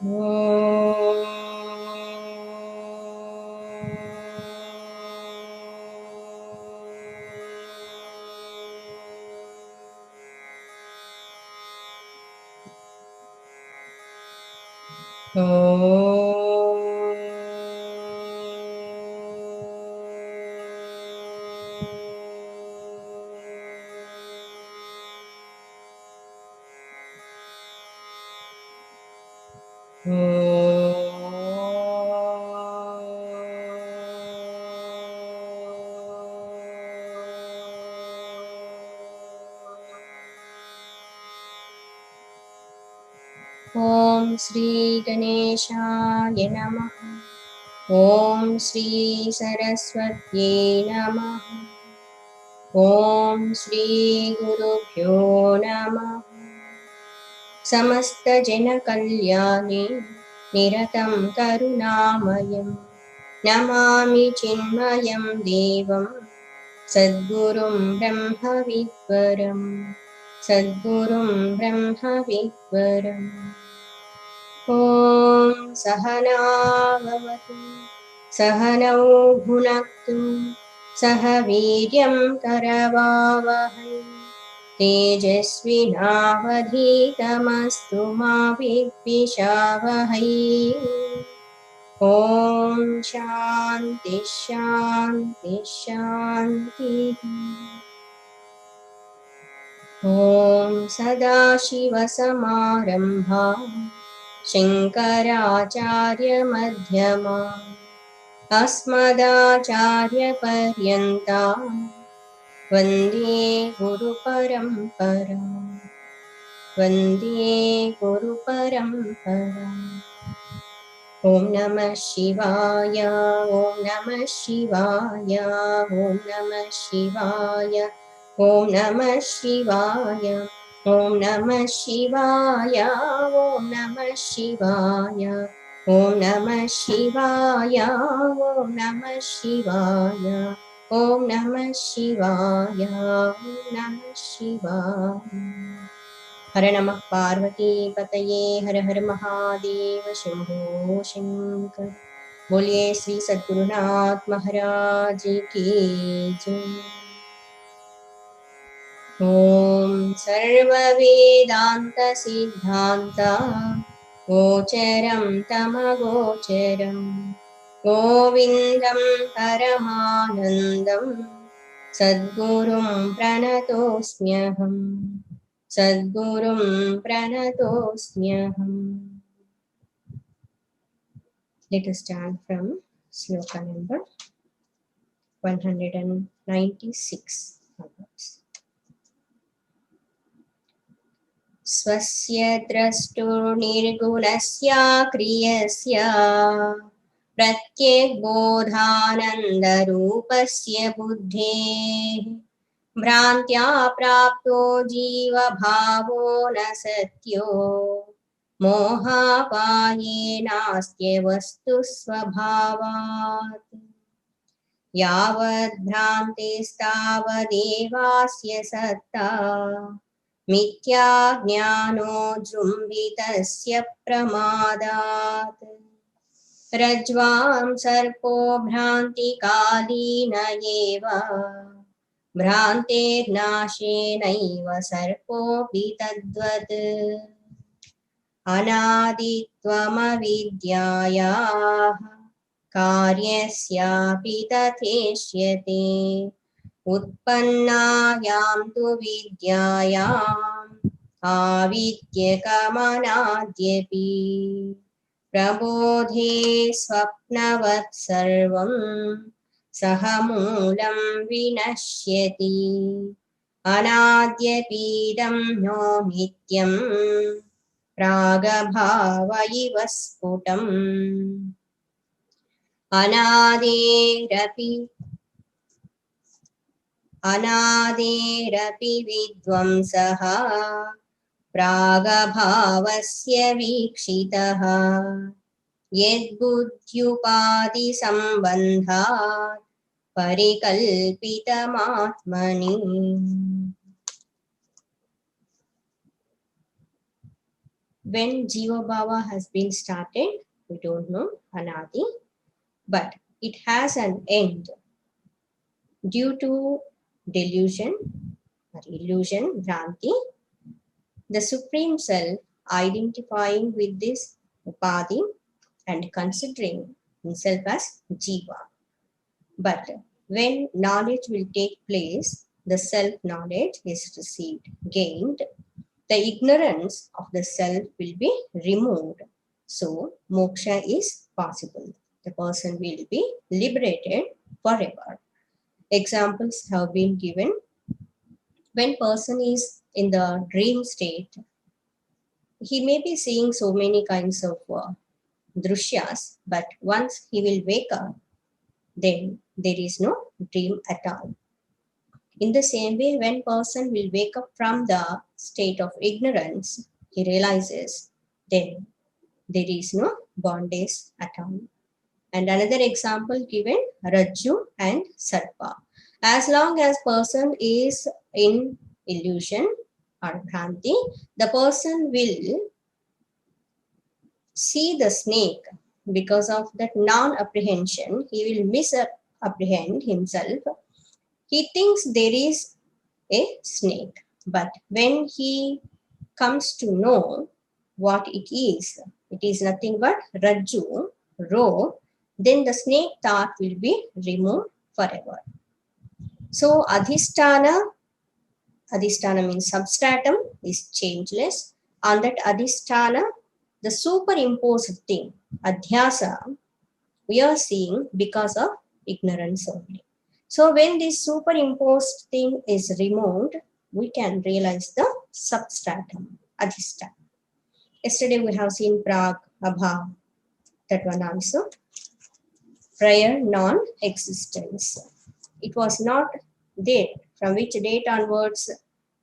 ओम श्री गणेशाय नमः। ओम श्री सरस्वत्यै नमः। ओम श्री गुरुभ्यो नमः। समस्त जन कल्याणे निरतं करुणामयं नमामि चिन्मयं देवं सद्गुरुं ब्रह्मविद्वरम् सद्गुरुं ब्रह्मविद्वरम्। ॐ सहनाववतु सहनौ भुनक्तु सह वीर्यं करवावहै तेजस्विनावधीतमस्तु मा विद्विषावहै। ॐ शान्ति शान्ति शान्तिः। ॐ सदाशिवसमारम्भां शङ्कराचार्यमध्यमाम् अस्मदाचार्यपर्यन्तां वन्दे गुरुपरम्पराम् वन्दे गुरुपरम्पराम्। ॐ नमः शिवाय ॐ नमः शिवाय ॐ नमः शिवाय ॐ नमः शिवाय ॐ नमः शिवाय ॐ नमः शिवाय ॐ नमः शिवाय ॐ नमः शिवाय ॐ नमः शिवाय ॐ नमः शिवाय। हर नमः पार्वती पतये हर हर महादेव शंभो शंकर। बोलिए श्री सद्गुरुनाथ महाराज की जय। ओम सर्ववेदांत सिद्धांत गोचरं तमगोचरं गोविंदं परमानंदं सद्गुरुं प्रणतोऽस्म्यहम् सद्गुरुं प्रणतोऽस्म्यहम्। Let us stand from sloka number 196 onwards. स्वस्य द्रष्टुर्निर्गुणस्य क्रियस्य प्रत्यग्बोधानन्दरूपस्य बुद्धेः भ्रान्त्या प्राप्तो जीवभावो न सत्यो मोहापायेनास्त्यवस्तु स्वभावात्। यावद्भ्रान्तिस्तावदेवास्य सत्ता मिथ्या ज्ञानो जृम्भितस्य प्रमादात्। रज्ज्वां सर्पो भ्रान्तिकालीन एव भ्रान्तेर्नाशेनैव सर्पोऽपि तद्वत्। अनादित्वमविद्यायाः कार्यस्यापि तथेष्यते उत्पन्नायां तु विद्यायाम् आविद्यकमनाद्यपि। प्रबोधे स्वप्नवत् सर्वं सह मूलं विनश्यति अनाद्यपीदं नो नित्यं प्रागभाव इव स्फुटम्। अनादेरपि विद्वंसः प्रागभावस्य वीक्षितः यद्बुद्ध्युपाधिसम्बन्धात् परिकल्पितमात्मनि। when Jiva Bhava has been started, we don't know, Anadi, but it has an end due to delusion or illusion, Bhranti, the Supreme Self identifying with this Upadhi and considering himself as Jiva. But when knowledge will take place, the self-knowledge is received, gained, the ignorance of the self will be removed. So, moksha is possible. The person will be liberated forever. Examples have been given. When person is in the dream state, he may be seeing so many kinds of drishyas, but once he will wake up, then there is no dream at all. In the same way, when person will wake up from the state of ignorance, he realizes then there is no bondage at all. And another example given, Rajju and Sarpa. As long as person is in illusion or Bhranti, the person will see the snake. Because of that non-apprehension, he will misapprehend himself. He thinks there is a snake, but when he comes to know what it is nothing but Rajju, rope, then the snake thought will be removed forever. So Adhisthana means substratum is changeless. On that Adhisthana, the superimposed thing, Adhyasa, we are seeing because of ignorance only. So when this superimposed thing is removed, we can realize the substratum, Adhisthana. Yesterday we have seen Prag, Abha, that one also. Prior non-existence. It was not there. From which date onwards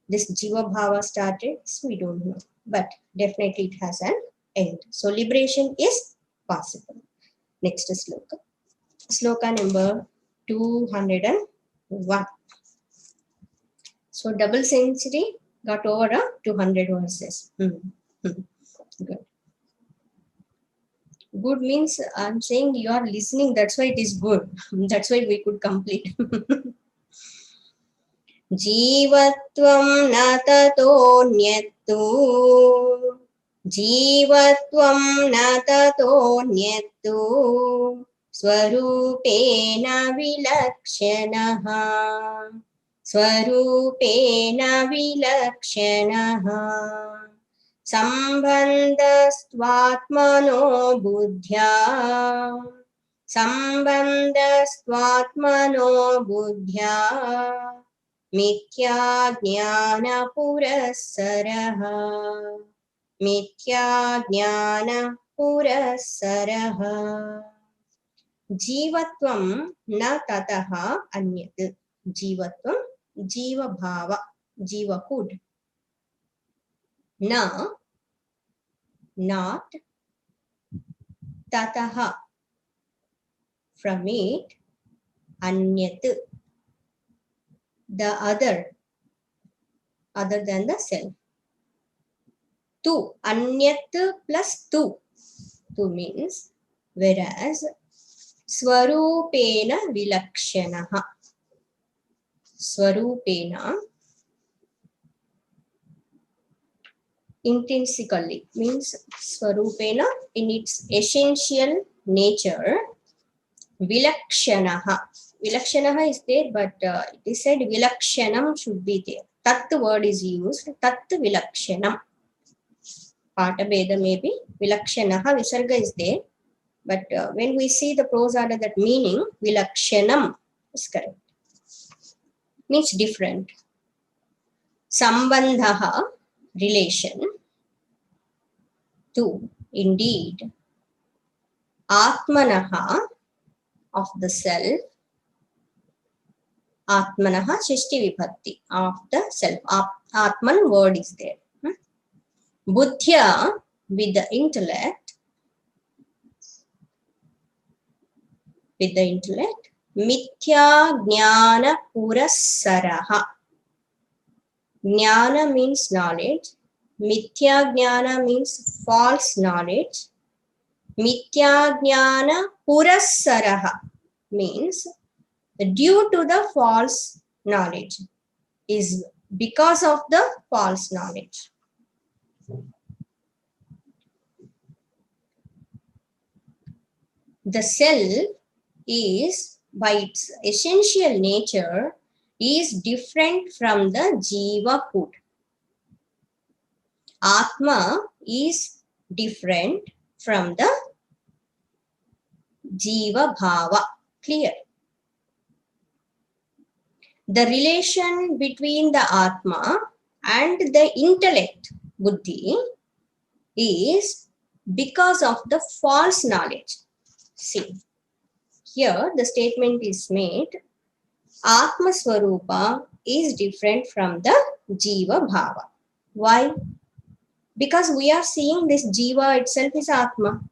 this Jiva Bhava started, we don't know. But definitely it has an end. So liberation is possible. Next sloka. Sloka number 201. So double century got over 200 verses. Good. Good means I'm saying you are listening, that's why it is good. That's why we could complete. Jivatvam natatonyattu. Jivatvam natatonyattu. Swarupena vilakshanaha. Swarupena vilakshanaha. Sambandhastvatmano buddhya. Sambandhastvatmano buddhya. Mithya jnana purasaraha. Mithya jnana purasaraha. Jivatvam na tataha anyat. Jivatvam, jiva bhava, jivahood. Na, not, tataha, from it, anyat, the other than the self. Tu, anyat plus tu. Tu means, whereas, swarupena vilakshanaha. Swarupena, intrinsically, means swarupena, in its essential nature, vilakshanaha. Vilakshanaha is there, but it is said vilakshanam should be there. Tat word is used, tat vilakshanam. Pata Beda may be vilakshanaha, visarga is there, but when we see the prose order, that meaning vilakshanam is correct. Means different. Sambandhaha, relation. To, indeed. Atmanaha, of the self. Atmanaha, Shishti Vibhakti, of the self. Atman word is there. Buddhya, with the intellect. With the intellect. Mithya jnana purasaraha. Jnana means knowledge. Mithya Jnana means false knowledge. Mithya Jnana Purassaraha means due to the false knowledge, is because of the false knowledge. The self is, by its essential nature, is different from the Jiva Put. Atma is different from the Jiva Bhava. Clear? The relation between the Atma and the intellect, Buddhi, is because of the false knowledge. See, here the statement is made, Atma Swarupa is different from the Jiva Bhava. Why? Because we are seeing this Jiva itself is Atma.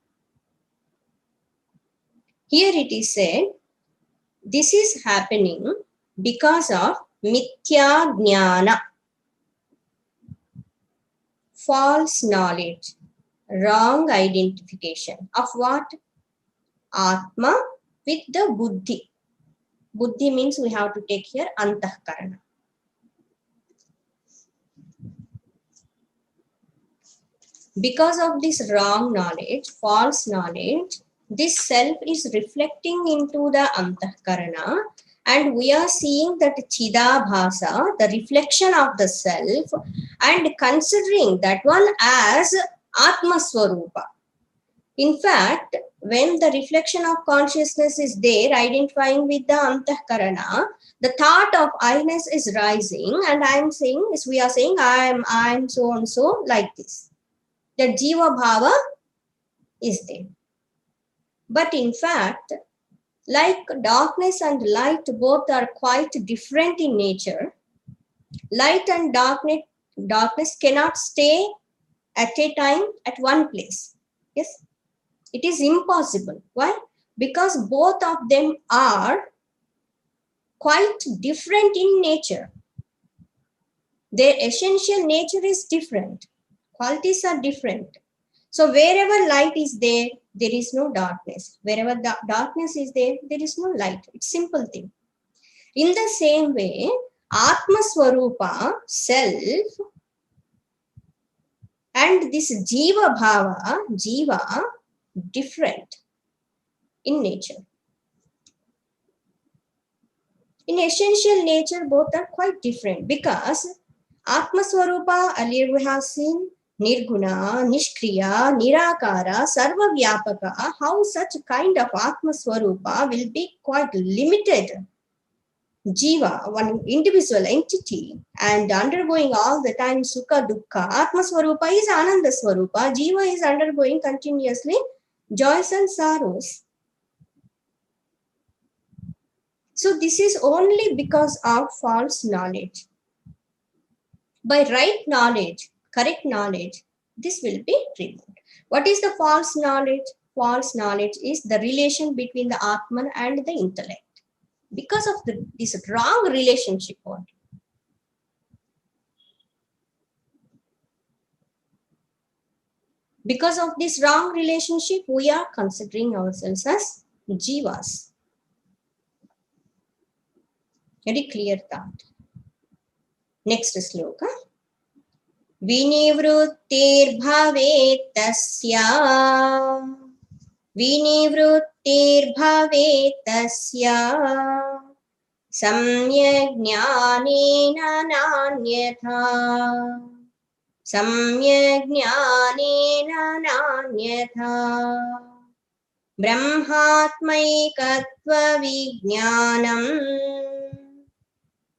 Here it is said, this is happening because of Mithya Jnana, false knowledge, wrong identification of what? Atma with the Buddhi. Buddhi means we have to take here Antahkarana. Because of this wrong knowledge, false knowledge, this self is reflecting into the Antahkarana, and we are seeing that Chidabhasa, the reflection of the self, and considering that one as Atma Swarupa. In fact, when the reflection of consciousness is there, identifying with the Antahkarana, the thought of I-ness is rising, and I am saying, as we are saying, I am so and so, like this. The Jiva Bhava is there. But in fact, like darkness and light both are quite different in nature. Light and darkness cannot stay at a time at one place. Yes, it is impossible. Why? Because both of them are quite different in nature. Their essential nature is different. Qualities are different. So wherever light is there, there is no darkness. Wherever the darkness is there, there is no light. It's simple thing. In the same way, Atma Swarupa, self, and this Jiva Bhava, Jiva, different in nature. In essential nature, both are quite different because Atma Swarupa, earlier we have seen, Nirguna, Nishkriya, Nirakara, Sarva Vyapaka, how such kind of Atma Swarupa will be quite limited Jiva, one individual entity, and undergoing all the time Sukha Dukkha. Atma Swarupa is Ananda Swarupa. Jiva is undergoing continuously joys and sorrows. So this is only because of false knowledge. By right knowledge, correct knowledge, this will be removed. What is the false knowledge? False knowledge is the relation between the Atman and the intellect. Because of this wrong relationship. Because of this wrong relationship, we are considering ourselves as jivas. Very clear thought. Next sloka. Vinivrutir bhavet tasya. Vinivrutir bhavet tasya. Samyak jnanena nanyatha. Samyak jnanena nanyatha. Brahmatmaikatva vijnanam.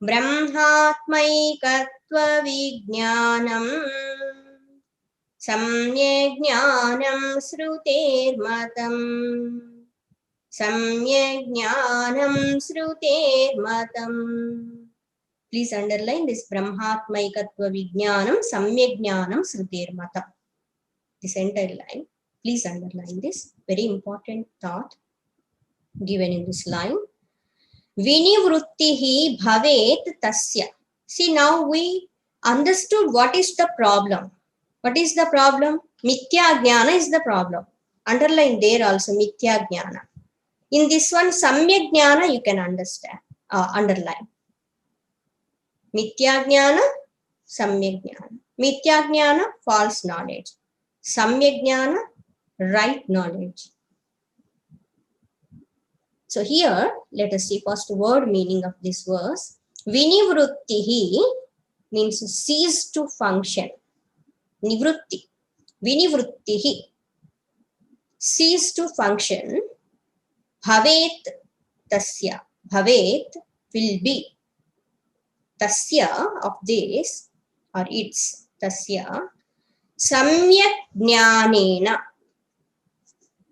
Brahmatmaikatva vijnanam. Samyak jnanam sruter matam. Samyak jnanam sruter matam. Please underline this Brahmatmaikatva vijnanam samyak jnanam sruter matam. This entire line. Please underline this. Very important thought given in this line. Vinivrittihi bhavet tasya. See, now we understood what is the problem. What is the problem? Mithya jnana is the problem. Underline there also mithya jnana. In this one, samyak jnana you can understand, underline. Mithya jnana, samyak jnana. Mithya jnana, false knowledge. Samyak jnana, right knowledge. So here, let us see first word meaning of this verse. Vinivrittihi means cease to function. Nivritti. Vinivrittihi. Cease to function. Bhavet tasya. Bhavet will be. Tasya of this or its tasya. Samyak jnanena.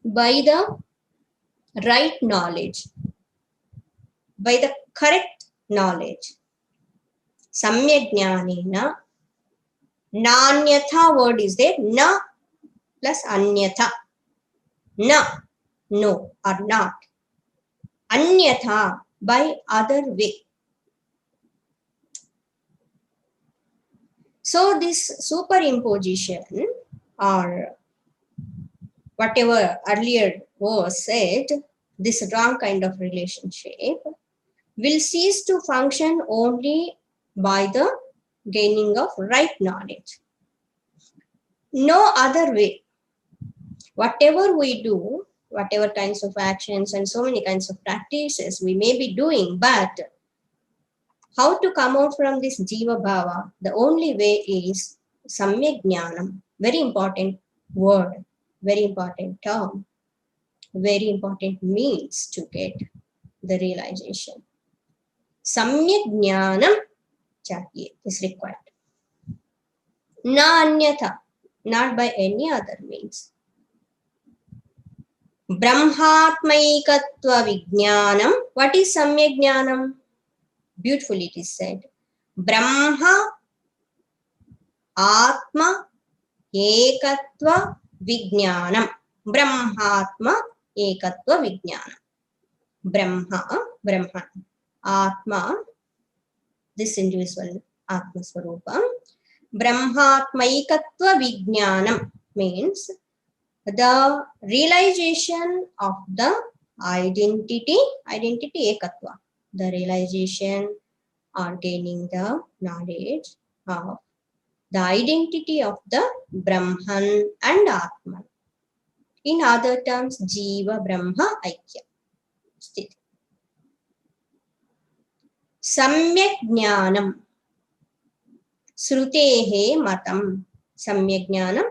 By the right knowledge. By the correct knowledge. Samyak jnanena. Nanyatha word is there. Na plus anyatha. Na, no or not. Anyatha, by other way. So this superimposition or whatever earlier was said, this wrong kind of relationship will cease to function only by the gaining of right knowledge. No other way. Whatever we do, whatever kinds of actions and so many kinds of practices we may be doing, but how to come out from this jiva bhava? The only way is samyak jnanam. Very important word, very important term, very important means to get the realization. Samyak jnanam chahiye is required. Na anyatha, not by any other means. Brahmatmaikatva vijnanam. What is samyak jnanam? Beautifully it is said. Brahma Atma Ekatva Vijnanam. Brahmatma Ekatva Vijnanam. Brahma, Atma, this individual Atma Swarupam. Brahmatmaikatva Vijnanam means the realization of the identity Ekatva. The realization or gaining the knowledge of the identity of the Brahman and Atman. In other terms, Jiva Brahma Aikya. Sthiti. Samyak Jnanam. Srutehe Matam. Samyak Jnanam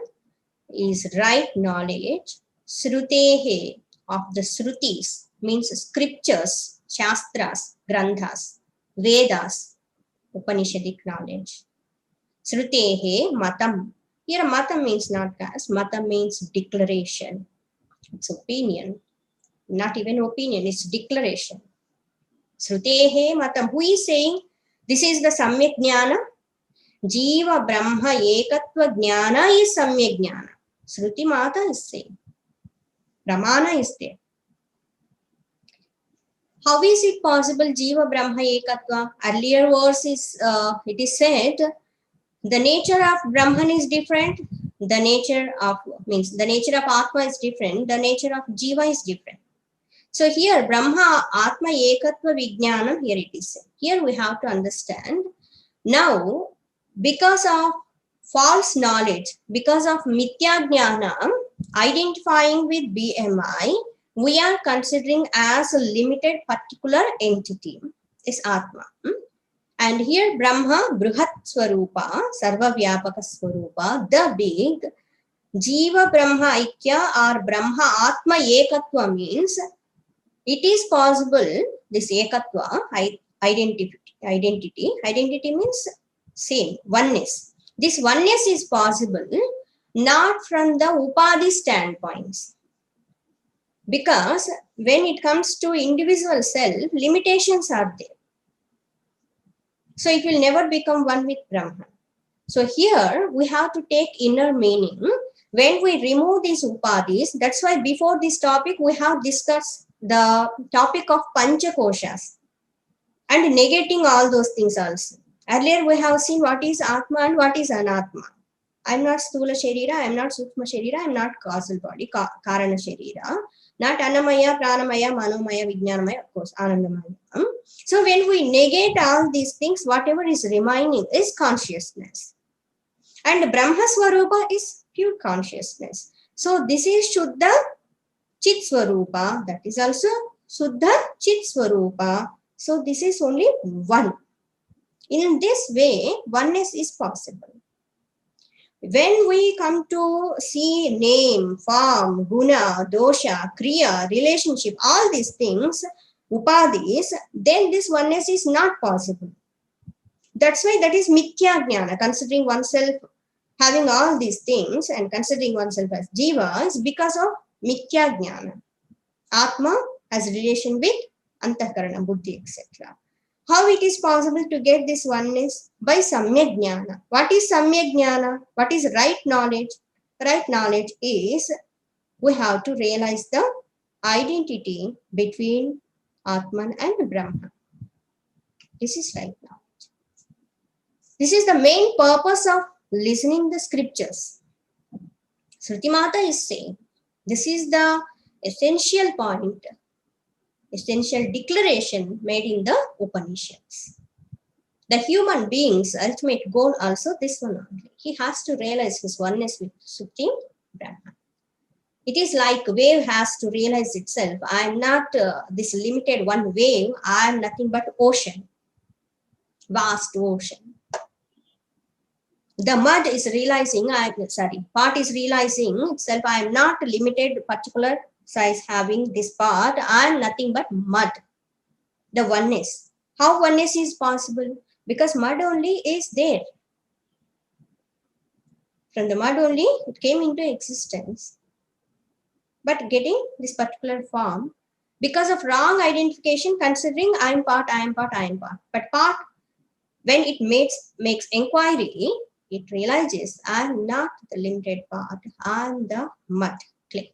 is right knowledge. Srutehe of the Srutis means scriptures, Shastras, Granthas, Vedas, Upanishadic knowledge. Srutehe matam. Here matam means not caste. Matam means declaration. It's opinion. Not even opinion, it's declaration. Srutehe matam. Who is saying this is the samyak jnana? Jiva Brahma Ekatva jnana is samyak jnana. Sruti Mata is saying. Pramana is there. How is it possible Jiva Brahma Ekatva? Earlier verse is, it is said, the nature of Brahman is different. The nature of Atma is different. The nature of Jiva is different. So here Brahma Atma Ekatva Vijnanam, here it is said. Here we have to understand. Now, because of false knowledge, because of Mithya Jnana, identifying with BMI, we are considering as a limited particular entity is Atma. And here Brahma, Bruhat Swarupa, Sarva Vyapaka Swarupa, the big Jiva Brahma Aikya or Brahma Atma Ekatva means it is possible, this Ekatva, identity means same, oneness. This oneness is possible not from the Upadhi standpoints. Because when it comes to individual self, limitations are there. So it will never become one with Brahman. So here we have to take inner meaning. When we remove these upadhis, that's why before this topic we have discussed the topic of Panchakoshas and negating all those things also. Earlier we have seen what is Atma and what is Anatma. I'm not Sthula Sharira, I'm not Sukshma Sharira, I'm not causal body, Karana Sharira, not Annamaya, Pranamaya, Manomaya, Vijnanamaya, of course, Anandamaya. So when we negate all these things, whatever is remaining is consciousness. And Brahma Swarupa is pure consciousness. So this is Shuddha Chit Swarupa, that is also Shuddha Chit Swarupa. So this is only one. In this way, oneness is possible. When we come to see name, form, guna, dosha, kriya, relationship, all these things, upadhis, then this oneness is not possible. That's why that is mithya jnana, considering oneself having all these things and considering oneself as jiva is because of mithya jnana. Atma has relation with antakarana, buddhi, etc. How it is possible to get this oneness? By samyak jnana. What is samyak jnana? What is right knowledge? Right knowledge is we have to realize the identity between Atman and Brahma. This is right knowledge. This is the main purpose of listening the scriptures. Shruti Mata is saying this is the essential point, essential declaration made in the Upanishads. The human being's ultimate goal also this one only. He has to realize his oneness with Supreme Brahma. It is like a wave has to realize itself. I am not this limited one wave. I am nothing but ocean, vast ocean. The mud is realizing, part is realizing itself. I am not limited particular size having this part. I am nothing but mud. The oneness. How oneness is possible? Because mud only is there. From the mud only it came into existence. But getting this particular form, because of wrong identification, considering I am part, I am part, I am part. But part, when it makes inquiry, it realizes I am not the limited part, I am the mud, clay.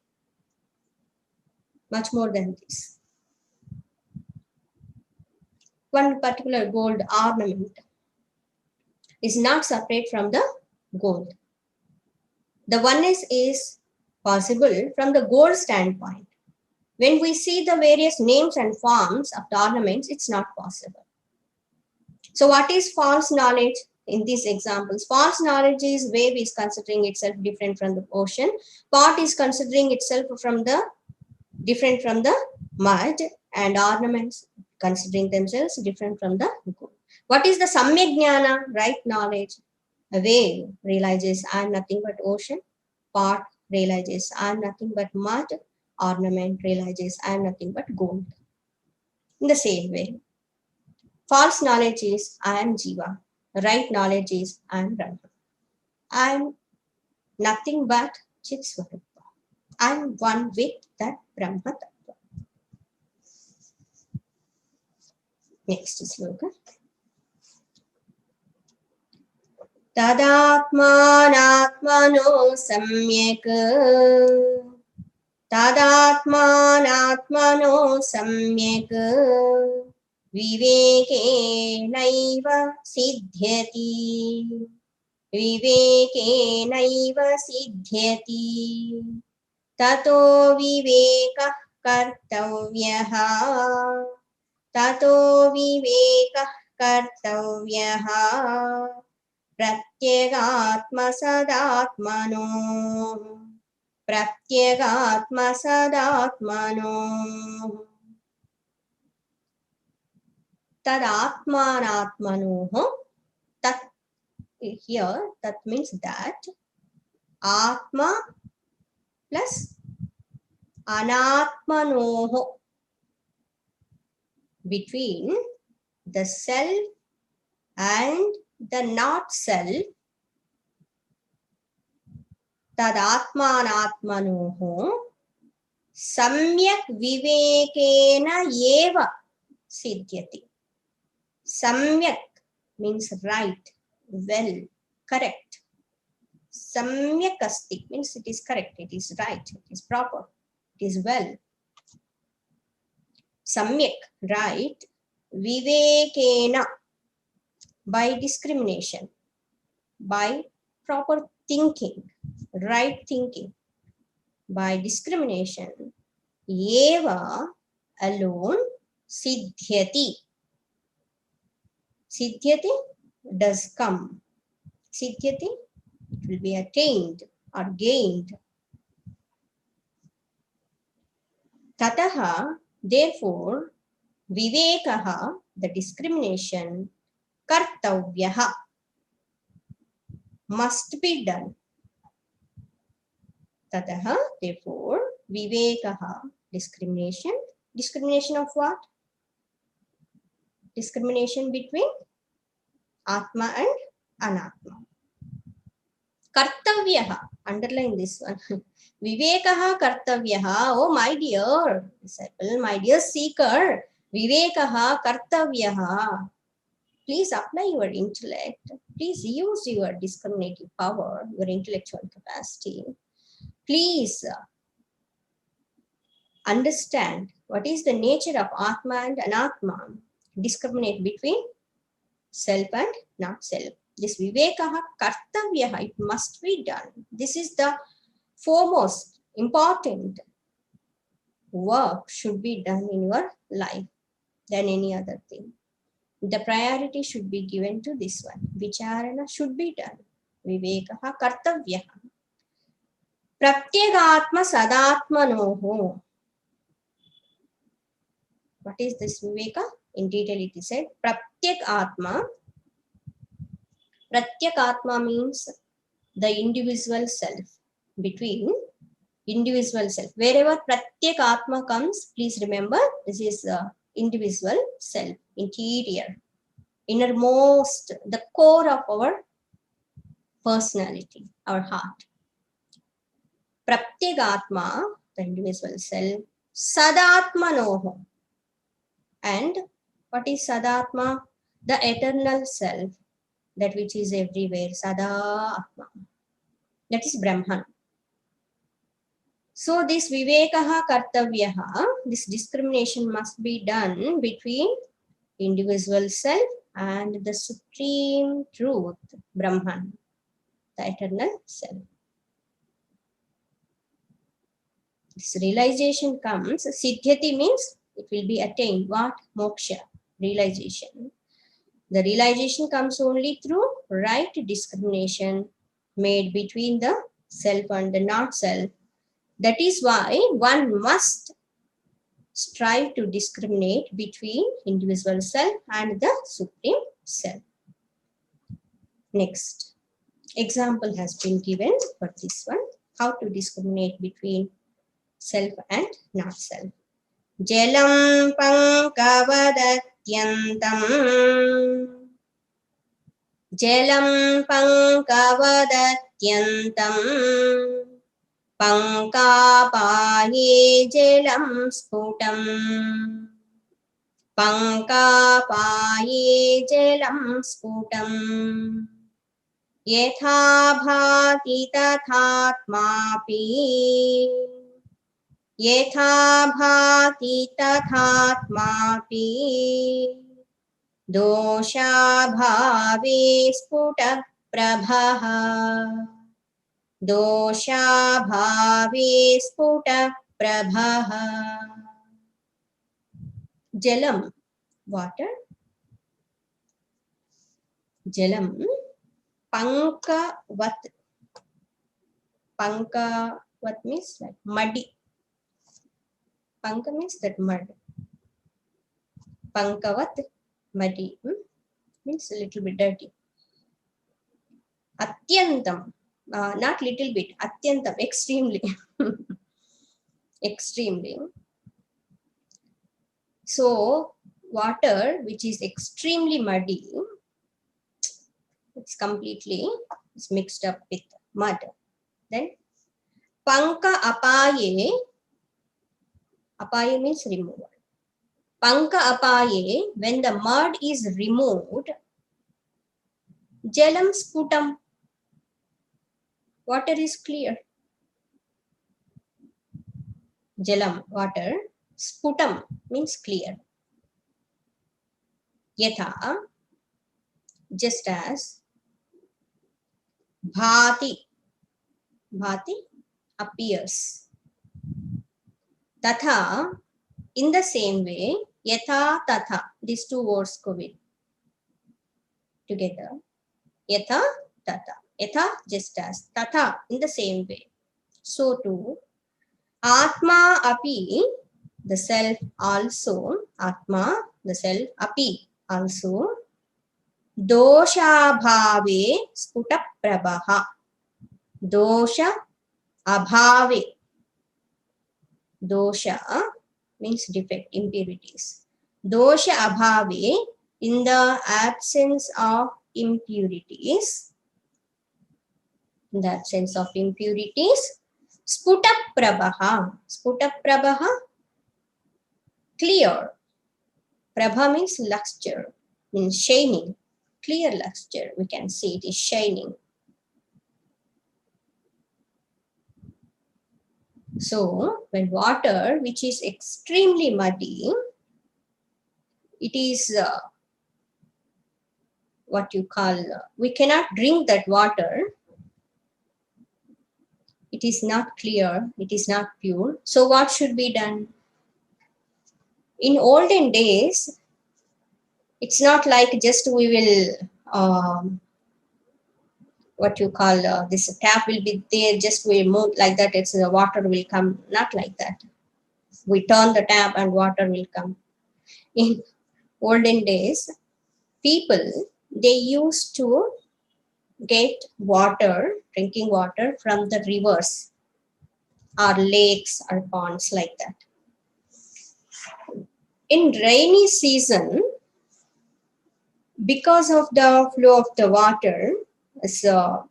Much more than this. One particular gold ornament is not separate from the gold. The oneness is possible from the gold standpoint. When we see the various names and forms of the ornaments, it's not possible. So what is false knowledge in these examples? False knowledge is wave is considering itself different from the ocean. Pot is considering itself different from the mud, and ornaments considering themselves different from the gold. What is the samyak jnana? Right knowledge. A wave realizes I am nothing but ocean. Pot realizes I am nothing but mud. Ornament realizes I am nothing but gold. In the same way, false knowledge is I am Jiva. Right knowledge is I am Brahma. I am nothing but Chit Swarupa. I am one with that Brahma Tattva. Next sloka. Tadatmanatmano samyak. Tadatmanatmano samyak. Vivekēnaiv siddhyati. Vivekēnaiv siddhyati. Tato vivekah kartavyah. Tato vivekah kartavyah. Pratyagatma sadatmano. Pratyagatma sadatmano. Tadatmanatmanoho. Tat here, that means that Atma plus Anatmanoho, between the self and the not self. Tadatmanatmanoho samyak vivekena eva siddhyati. Samyak means right, well, correct. Samyak asti means it is correct, it is right, it is proper, it is well. Samyak, right. Vivekena, by discrimination, by proper thinking, right thinking. By discrimination, eva alone siddhyati. Siddhyati does come. Siddhyati, it will be attained or gained. Tataha, therefore, vivekaha, the discrimination, kartavyaha, must be done. Tataha, therefore, vivekaha, discrimination. Discrimination of what? Discrimination between Atma and Anatma. Kartavyaha, underline this one. Vivekaha kartavyaha, oh my dear disciple, my dear seeker, Vivekaha kartavyaha. Please apply your intellect. Please use your discriminative power, your intellectual capacity. Please understand what is the nature of Atma and Anatma. Discriminate between self and not self. This Vivekaha kartavyaha, it must be done. This is the foremost important work should be done in your life than any other thing. The priority should be given to this one. Vicharana should be done. Vivekaha kartavyaha. Pratyagatma sadatmanoho. What is this Viveka? In detail it is said. Pratyagatma. Pratyakatma means the individual self. Between individual self. Wherever Pratyakatma comes, please remember this is individual self, interior, innermost, the core of our personality, our heart. Pratyagatma, the individual self, Sadatmanoho. And what is Sadatma? The eternal self, that which is everywhere, Sadatma. That is Brahman. So this Vivekaha kartavyaha, this discrimination must be done between individual self and the supreme truth, Brahman, the eternal self. This realization comes, siddhyati means it will be attained. What? Moksha, realization. The realization comes only through right discrimination made between the self and the not self. That is why one must strive to discriminate between individual self and the supreme self. Next, example has been given for this one. How to discriminate between self and not self. Jalam pankavadatyantam. Jalam pankavadatyantam. Pankapaye jalam sputam. Pankapaye jalam sputam. Yatha bhati tathatmapi. Yatha bhati tathatmapi. Dosha bhave sputa prabhaha. Dosha bhave sputa prabhaha. Jalam, water. Jalam, pankavat. Pankavat means like muddy. Panka means that mud. Pankavat, muddy, means a little bit dirty. Atyantam, not little bit, atyantam, extremely. Extremely. So, water which is extremely muddy, it's completely mixed up with mud. Then, panka apaye, apaye means removal. Panka apaye, when the mud is removed, jalam sputam, water is clear. Jalam, water, sputam means clear. Yatha, just as bhati. Bhati appears. Tatha, in the same way, yatha tatha, these two words go with together. Yatha tatha. Yatha, just as. Tatha, in the same way. So too, atma api, the self also. Atma, the self, api, also. Dosha bhave sputa prabha. Dosha abhave. Dosha means defect, impurities. Dosha abhave, in the absence of impurities. In the absence of impurities. Sputa prabha. Sputa prabha, clear. Prabha means luster, means shining. Clear luster, we can see it is shining. So, when water, which is extremely muddy, it is what you call, we cannot drink that water. It is not clear, it is not pure. So, what should be done? In olden days, it's not like just we will, what you call, this tap will be there, just we move like that, it's the water will come. Not like that. We turn the tap and water will come. In olden days, people, they used to get water, drinking water from the rivers or lakes or ponds like that. In rainy season, because of the flow of the water, so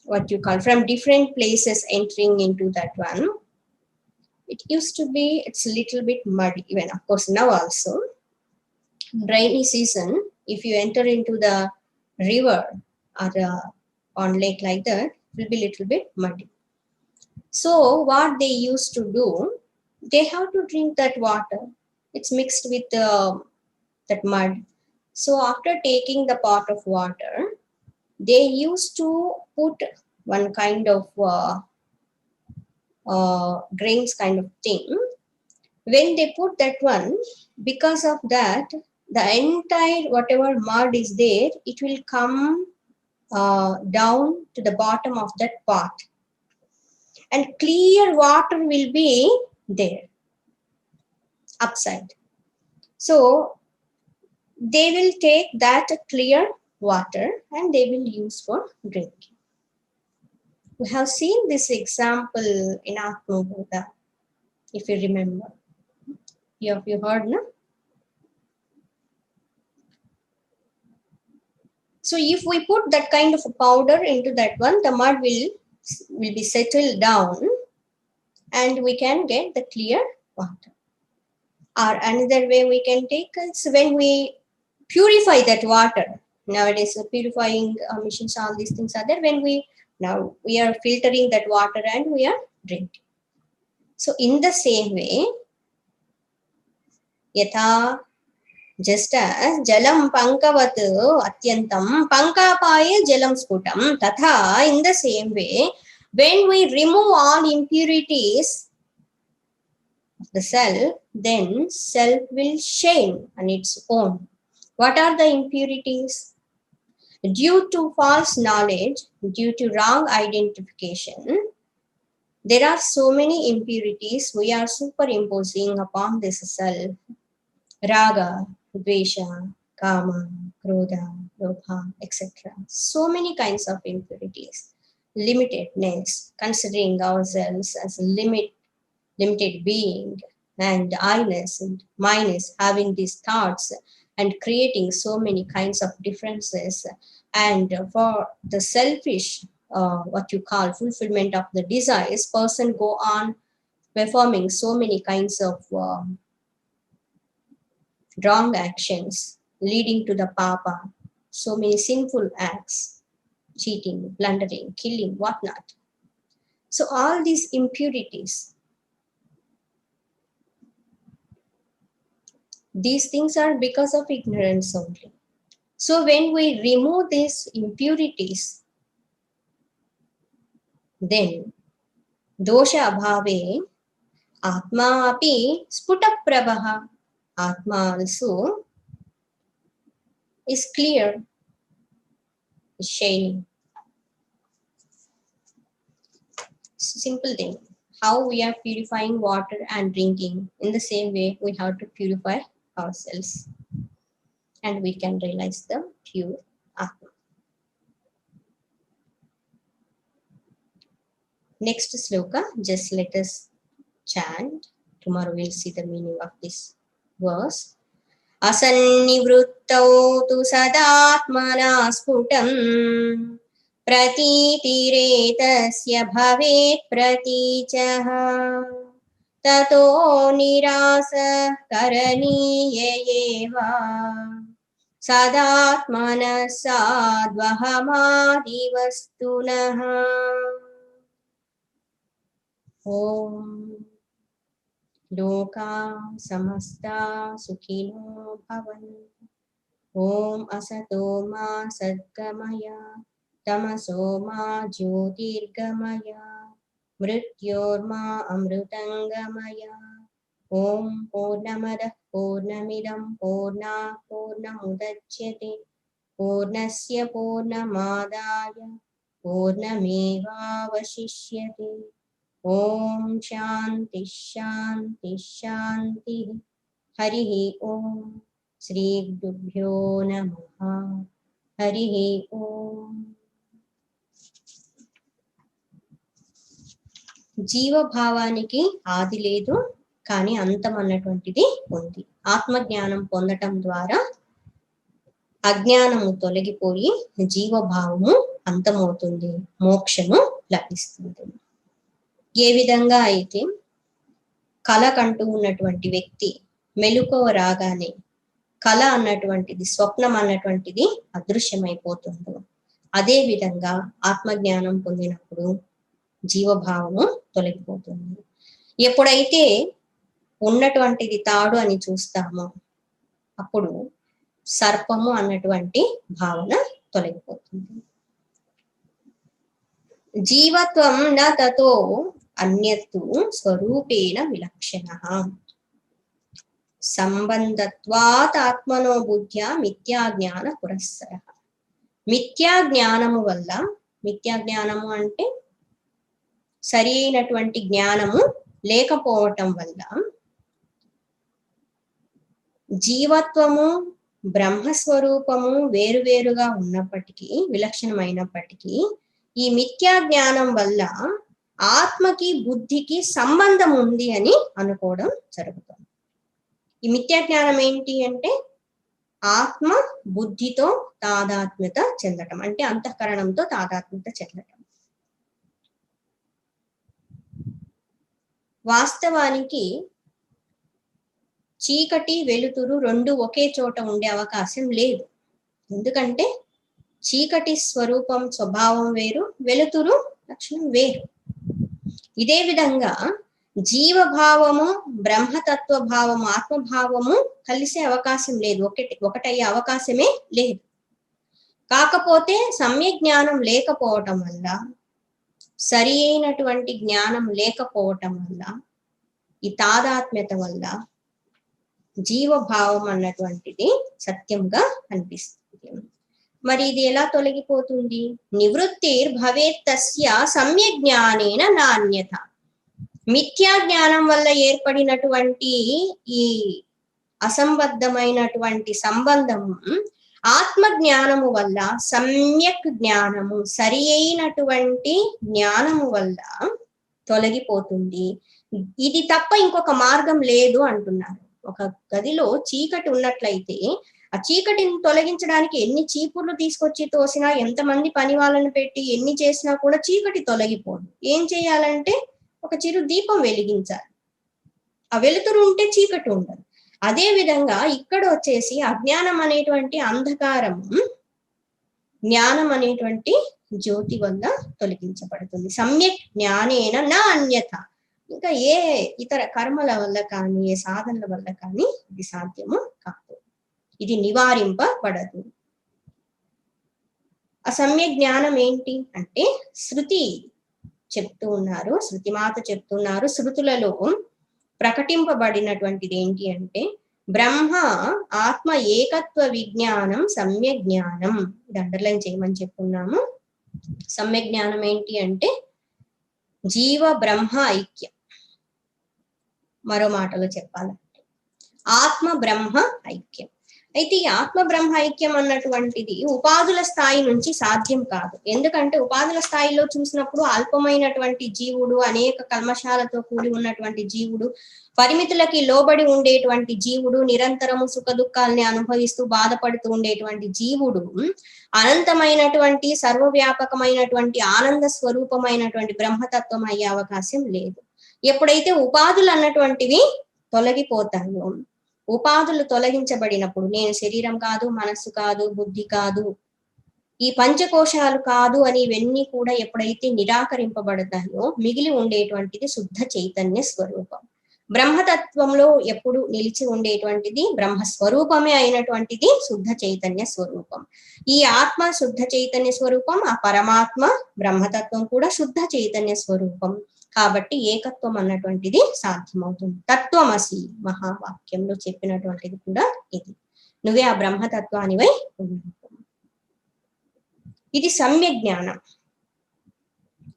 what you call, from different places entering into that one, it used to be, it's a little bit muddy. Even of course now also, rainy season, if you enter into the river or on lake like that, it will be a little bit muddy. So what they used to do, they have to drink that water. It's mixed with that mud. So after taking the pot of water, they used to put one kind of grains kind of thing. When they put that one, because of that, the entire whatever mud is there, it will come down to the bottom of that pot, and clear water will be there upside. So they will take that clear water and they will use for drinking. We have seen this example in Atma Buddha, if you remember. Have you heard, no? So if we put that kind of a powder into that one, the mud will be settled down and we can get the clear water. Or another way we can take is when we purify that water. Nowadays, purifying machines, all these things are there. When now we are filtering that water and we are drinking. So in the same way, yatha, just as jalam pankavat atyantam pankapaya jalam sputam, tatha, in the same way, when we remove all impurities of the self, then self will shine on its own. What are the impurities? Due to false knowledge, due to wrong identification, there are so many impurities we are superimposing upon this self. Raga, dvesha, kama, krodha, lobha, etc. So many kinds of impurities. Limitedness, considering ourselves as a limited being, and I-ness and minus, having these thoughts and creating so many kinds of differences. And for the selfish, what you call fulfillment of the desires, person go on performing so many kinds of wrong actions leading to the papa, so many sinful acts, cheating, plundering, killing, whatnot. So all these impurities, these things are because of ignorance only. So when we remove these impurities, then dosha abhave atma api sputa prabha, atma also is clear, is shining. Simple thing. How we are purifying water and drinking, in the same way we have to purify ourselves, and we can realize the pure Atma. Next sloka, just let us chant. Tomorrow we'll see the meaning of this verse. Asannivruttau tu sadatmana sputam pratitiretasya bhavet pratichaha tato nirasa karaniya eva sadatmana sadvahamadivastunaha. Om loka samasta sukhino bhavantu. Om asato ma sadgamaya tamaso ma jyotirgamaya mrityorma amrutangamaya. Om purnamadah purnamidam purnat purnamudachyate purnasya purnamadaya purnamevavashishyate. Om shanti shanti shanti. Harihi Om. Shri Gurubhyo Namaha. Harihi Om. జీవభావానికి ఆది లేదు, కానీ అంతం అన్నటువంటిది ఉంది. ఆత్మజ్ఞానం పొందటం ద్వారా అజ్ఞానము తొలగిపోయి జీవభావము అంతమవుతుంది, మోక్షము లభిస్తుంది. ఏ విధంగా అయితే కళ కంటూ ఉన్నటువంటి వ్యక్తి మెలకువ రాగానే కళ అన్నటువంటిది, స్వప్నం అన్నటువంటిది అదృశ్యమైపోతుందో, అదే విధంగా ఆత్మజ్ఞానం పొందినప్పుడు జీవభావము తొలగిపోతుంది. ఎప్పుడైతే ఉన్నటువంటిది తాడు అని చూస్తామో అప్పుడు సర్పము అన్నటువంటి భావన తొలగిపోతుంది. జీవత్వం న తతో అన్యత్తు స్వరూపేణ విలక్షణః సంబంధత్వాత్ ఆత్మనో బుద్ధ్యా మిథ్యాజ్ఞాన పురస్సరః. మిథ్యాజ్ఞానము వల్ల, మిథ్యాజ్ఞానము అంటే సరి అయినటువంటి జ్ఞానము లేకపోవటం వల్ల జీవత్వము బ్రహ్మస్వరూపము వేరువేరుగా ఉన్నప్పటికీ, విలక్షణమైనప్పటికీ, ఈ మిథ్యా జ్ఞానం వల్ల ఆత్మకి బుద్ధికి సంబంధం ఉంది అని అనుకోవడం జరుగుతుంది. ఈ మిథ్యా జ్ఞానం ఏంటి అంటే ఆత్మ బుద్ధితో తాదాత్మ్యత చెందటం, అంటే అంతఃకరణంతో తాదాత్మ్యత చెందటం. వాస్తవానికి చీకటి వెలుతురు రెండు ఒకే చోట ఉండే అవకాశం లేదు. ఎందుకంటే చీకటి స్వరూపం స్వభావం వేరు, వెలుతురు లక్షణం వేరు. ఇదే విధంగా జీవభావము బ్రహ్మతత్వ భావము ఆత్మభావము కలిసే అవకాశం లేదు, ఒకటయ్యే అవకాశమే లేదు. కాకపోతే సమ్యక్ జ్ఞానం లేకపోవటం వల్ల, సరి అయినటువంటి జ్ఞానం లేకపోవటం వల్ల, ఈ తాదాత్మ్యత వల్ల జీవభావం అన్నటువంటిది సత్యంగా అనిపిస్తుంది. మరి ఇది ఎలా తొలగిపోతుంది? నివృత్తిర్ భవేత్ తస్య సమ్యక్ జ్ఞానేన నాణ్యత. మిథ్యా జ్ఞానం వల్ల ఏర్పడినటువంటి ఈ అసంబద్ధమైనటువంటి సంబంధము ఆత్మ జ్ఞానము వల్ల, సమ్యక్ జ్ఞానము సరి అయినటువంటి జ్ఞానము వల్ల తొలగిపోతుంది. ఇది తప్ప ఇంకొక మార్గం లేదు అంటున్నారు. ఒక గదిలో చీకటి ఉన్నట్లయితే ఆ చీకటిని తొలగించడానికి ఎన్ని చీపుర్లు తీసుకొచ్చి తోసినా, ఎంతమంది పని వాళ్ళని పెట్టి ఎన్ని చేసినా కూడా చీకటి తొలగిపోదు. ఏం చేయాలంటే ఒక చిరు దీపం వెలిగించాలి. ఆ వెలుతురు ఉంటే చీకటి ఉండదు. అదే విధంగా ఇక్కడ వచ్చేసి అజ్ఞానం అనేటువంటి అంధకారము జ్ఞానం అనేటువంటి జ్యోతి వల్ల తొలగించబడుతుంది. సమ్యక్ జ్ఞానేన నా అన్యత. ఇంకా ఏ ఇతర కర్మల వల్ల కానీ, ఏ సాధనల వల్ల కానీ ఇది సాధ్యము కాదు, ఇది నివారింపబడదు. అసమ్యక్ జ్ఞానం ఏంటి అంటే శృతి. చెప్తూ ఉన్నారు, శృతిమాత చెప్తున్నారు. శృతులలో ప్రకటింపబడినటువంటిది ఏంటి అంటే బ్రహ్మ ఆత్మ ఏకత్వ విజ్ఞానం సమ్యక్ జ్ఞానం. ఇది అండర్లైన్ చేయమని చెప్పుకున్నాము. సమ్యక్ జ్ఞానం ఏంటి అంటే జీవ బ్రహ్మ ఐక్యం. మరో మాటలో చెప్పాలంటే ఆత్మ బ్రహ్మ ఐక్యం. అయితే ఈ ఆత్మ బ్రహ్మ ఐక్యం అన్నటువంటిది ఉపాధుల స్థాయి నుంచి సాధ్యం కాదు. ఎందుకంటే ఉపాధుల స్థాయిలో చూసినప్పుడు అల్పమైనటువంటి జీవుడు, అనేక కల్మషాలతో కూడి ఉన్నటువంటి జీవుడు, పరిమితులకి లోబడి ఉండేటువంటి జీవుడు, నిరంతరము సుఖ దుఃఖాలని అనుభవిస్తూ బాధపడుతూ ఉండేటువంటి జీవుడు అనంతమైనటువంటి సర్వవ్యాపకమైనటువంటి ఆనంద స్వరూపమైనటువంటి బ్రహ్మతత్వం అయ్యే అవకాశం లేదు. ఎప్పుడైతే ఉపాధులు అన్నటువంటివి తొలగిపోతాయో, ఉపాధులు తొలగించబడినప్పుడు నేను శరీరం కాదు, మనస్సు కాదు, బుద్ధి కాదు, ఈ పంచకోశాలు కాదు అని ఇవన్నీ కూడా ఎప్పుడైతే నిరాకరింపబడతాయో మిగిలి ఉండేటువంటిది శుద్ధ చైతన్య స్వరూపం. బ్రహ్మతత్వంలో ఎప్పుడు నిలిచి ఉండేటువంటిది బ్రహ్మస్వరూపమే అయినటువంటిది శుద్ధ చైతన్య స్వరూపం. ఈ ఆత్మ శుద్ధ చైతన్య స్వరూపం, ఆ పరమాత్మ బ్రహ్మతత్వం కూడా శుద్ధ చైతన్య స్వరూపం. కాబట్టి ఏకత్వం అన్నటువంటిది సాధ్యమవుతుంది. తత్వమసి మహావాక్యంలో చెప్పినటువంటిది కూడా ఇది. నువ్వే ఆ బ్రహ్మతత్వానివై ఉన్నావు. ఇది సమ్యక్ జ్ఞానం,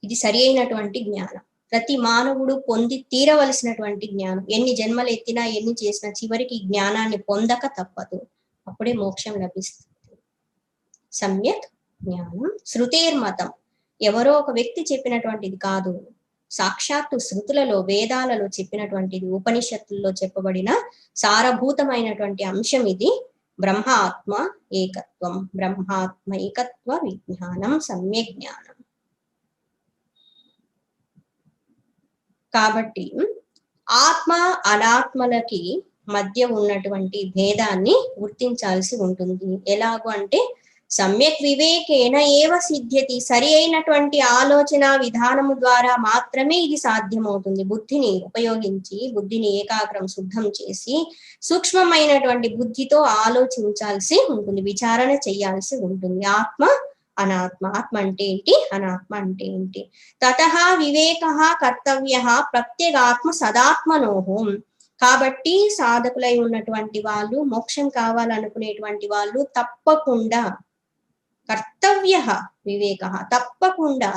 ఇది సరి అయినటువంటి జ్ఞానం. ప్రతి మానవుడు పొంది తీరవలసినటువంటి జ్ఞానం. ఎన్ని జన్మలు ఎత్తినా, ఎన్ని చేసినా చివరికి ఈ జ్ఞానాన్ని పొందక తప్పదు. అప్పుడే మోక్షం లభిస్తుంది. సమ్యక్ జ్ఞానం శృతేర్మతం. ఎవరో ఒక వ్యక్తి చెప్పినటువంటిది కాదు, సాక్షాత్తు శృతులలో వేదాలలో చెప్పినటువంటిది, ఉపనిషత్తుల్లో చెప్పబడిన సారభూతమైనటువంటి అంశం ఇది. బ్రహ్మాత్మ ఏకత్వం, బ్రహ్మాత్మ ఏకత్వ విజ్ఞానం సమ్యక్ జ్ఞానం. కాబట్టి ఆత్మ అనాత్మలకి మధ్య ఉన్నటువంటి భేదాన్ని గుర్తించాల్సి ఉంటుంది. ఎలాగో అంటే సమ్యక్ వివేకేన ఏవ సిద్ధ్యతి. సరి అయినటువంటి ఆలోచన విధానము ద్వారా మాత్రమే ఇది సాధ్యమవుతుంది. బుద్ధిని ఉపయోగించి, బుద్ధిని ఏకాగ్రం శుద్ధం చేసి సూక్ష్మమైనటువంటి బుద్ధితో ఆలోచించాల్సి ఉంటుంది, విచారణ చేయాల్సి ఉంటుంది. ఆత్మ అనాత్మ, ఆత్మ అంటే ఏంటి, అనాత్మ అంటే ఏంటి. తతః వివేకః కర్తవ్యః ప్రత్యేగాత్మ సదాత్మనోహం. కాబట్టి సాధకులై ఉన్నటువంటి వాళ్ళు, మోక్షం కావాలనుకునేటువంటి వాళ్ళు తప్పకుండా కర్తవ్య వివేక, తప్పకుండా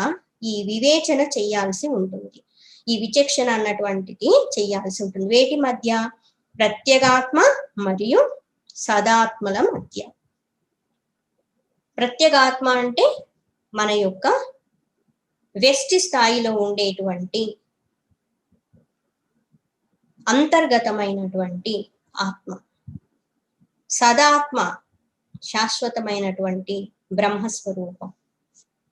ఈ వివేచన చేయాల్సి ఉంటుంది, ఈ విచక్షణ అన్నటువంటిది చేయాల్సి ఉంటుంది. వేటి మధ్య? ప్రత్యేగాత్మ మరియు సదాత్మల మధ్య. ప్రత్యేగాత్మ అంటే మన యొక్క వ్యష్టి స్థాయిలో ఉండేటువంటి అంతర్గతమైనటువంటి ఆత్మ. సదాత్మ శాశ్వతమైనటువంటి బ్రహ్మస్వరూపం.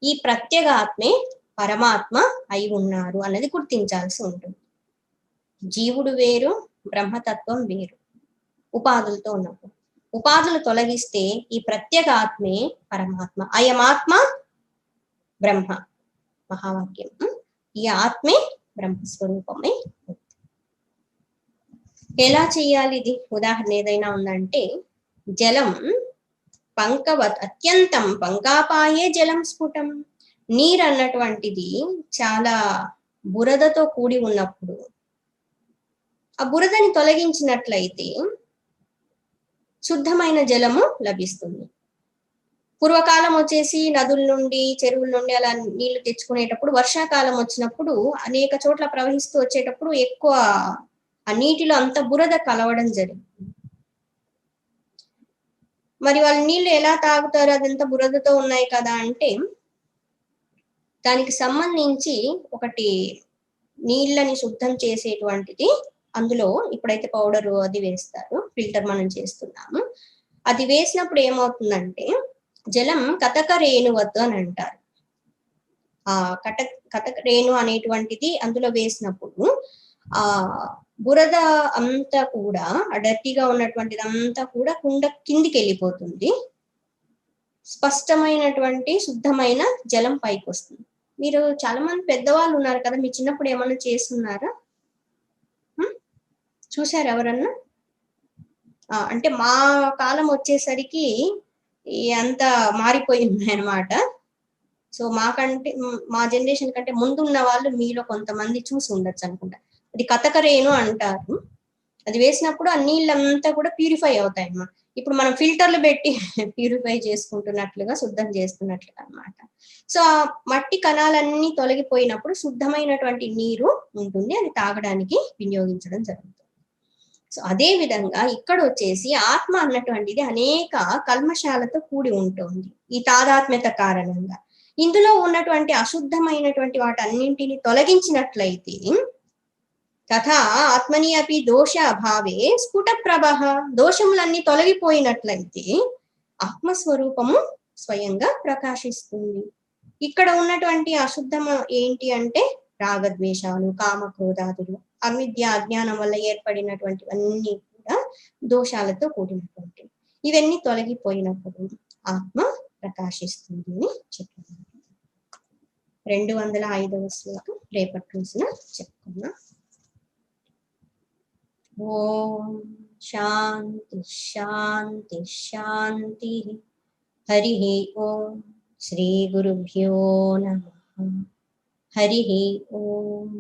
ఈ ప్రత్యేగాత్మే పరమాత్మ అయి ఉన్నారు అన్నది గుర్తించాల్సి ఉంటుంది. జీవుడు వేరు, బ్రహ్మతత్వం వేరు ఉపాధులతో ఉన్నప్పుడు. ఉపాధులు తొలగిస్తే ఈ ప్రత్యేగాత్మే పరమాత్మ. అయమాత్మ బ్రహ్మ మహావాక్యం. ఈ ఆత్మే బ్రహ్మస్వరూపమే. ఎలా చెయ్యాలి ఇది? ఉదాహరణ ఏదైనా ఉందంటే, జలం పంకవత్ అత్యంతం పంకాపాయే జలం స్ఫుటం. నీరు అన్నటువంటిది చాలా బురదతో కూడి ఉన్నప్పుడు ఆ బురదని తొలగించినట్లయితే శుద్ధమైన జలము లభిస్తుంది. పూర్వకాలం వచ్చేసి నదుల నుండి, చెరువుల నుండి అలా నీళ్లు తెచ్చుకునేటప్పుడు, వర్షాకాలం వచ్చినప్పుడు అనేక చోట్ల ప్రవహిస్తూ వచ్చేటప్పుడు ఎక్కువ ఆ నీటిలో అంత బురద కలవడం జరిగింది. మరి వాళ్ళు నీళ్లు ఎలా తాగుతారు, అదంతా బురదతో ఉన్నాయి కదా అంటే, దానికి సంబంధించి ఒకటి నీళ్ళని శుద్ధం చేసేటువంటిది, అందులో ఇప్పుడైతే పౌడర్ అది వేస్తారు, ఫిల్టర్ మనం చేస్తున్నాము. అది వేసినప్పుడు ఏమవుతుందంటే జలం కటక రేణువద్దు అని అంటారు. ఆ కటక రేణు అనేటువంటిది అందులో వేసినప్పుడు ఆ బురద అంతా కూడా, ఆ డర్టీగా ఉన్నటువంటిది అంతా కూడా కుండ కిందికి వెళ్ళిపోతుంది. స్పష్టమైనటువంటి శుద్ధమైన జలం పైకి వస్తుంది. మీరు చాలా మంది పెద్దవాళ్ళు ఉన్నారు కదా, మీ చిన్నప్పుడు ఏమన్నా చేస్తున్నారా? చూసారు ఎవరన్నా? అంటే మా కాలం వచ్చేసరికి అంతా మారిపోయింది అనమాట. సో మాకంటే మా జనరేషన్ కంటే ముందున్న వాళ్ళు మీలో కొంతమంది చూసి ఉండొచ్చు అనుకుంటా. అది కథకరేను అంటారు. అది వేసినప్పుడు ఆ నీళ్ళంతా కూడా ప్యూరిఫై అవుతాయి అన్నమాట. ఇప్పుడు మనం ఫిల్టర్లు పెట్టి ప్యూరిఫై చేసుకుంటున్నట్లుగా, శుద్ధం చేస్తున్నట్లుగా అన్నమాట. సో ఆ మట్టి కణాలన్నీ తొలగిపోయినప్పుడు శుద్ధమైనటువంటి నీరు ఉంటుంది, అది తాగడానికి వినియోగించడం జరుగుతుంది. సో అదే విధంగా ఇక్కడ వచ్చేసి ఆత్మ అన్నటువంటిది అనేక కల్మశాలతో కూడి ఉంటుంది ఈ తాదాత్మ్యత కారణంగా. ఇందులో ఉన్నటువంటి అశుద్ధమైనటువంటి వాటన్నింటిని తొలగించినట్లయితే తథా ఆత్మని అపి దోష అభావే స్ఫుట ప్రభ, దోషములన్నీ తొలగిపోయినట్లయితే ఆత్మస్వరూపము స్వయంగా ప్రకాశిస్తుంది. ఇక్కడ ఉన్నటువంటి అశుద్ధం ఏంటి అంటే రాగద్వేషాలు, కామక్రోధాదులు, అవిద్య అజ్ఞానం వల్ల ఏర్పడినటువంటివన్నీ కూడా దోషాలతో కూడినటువంటి, ఇవన్నీ తొలగిపోయినప్పుడు ఆత్మ ప్రకాశిస్తుంది అని చెప్తున్నారు. 205వ శ్లోకం రేపటి రోజున చెప్పుకున్నాం. ఓం శాంతి శాంతి శాంతి. హరి ఓం. శ్రీ గురుభ్యో నమః. హరి ఓం.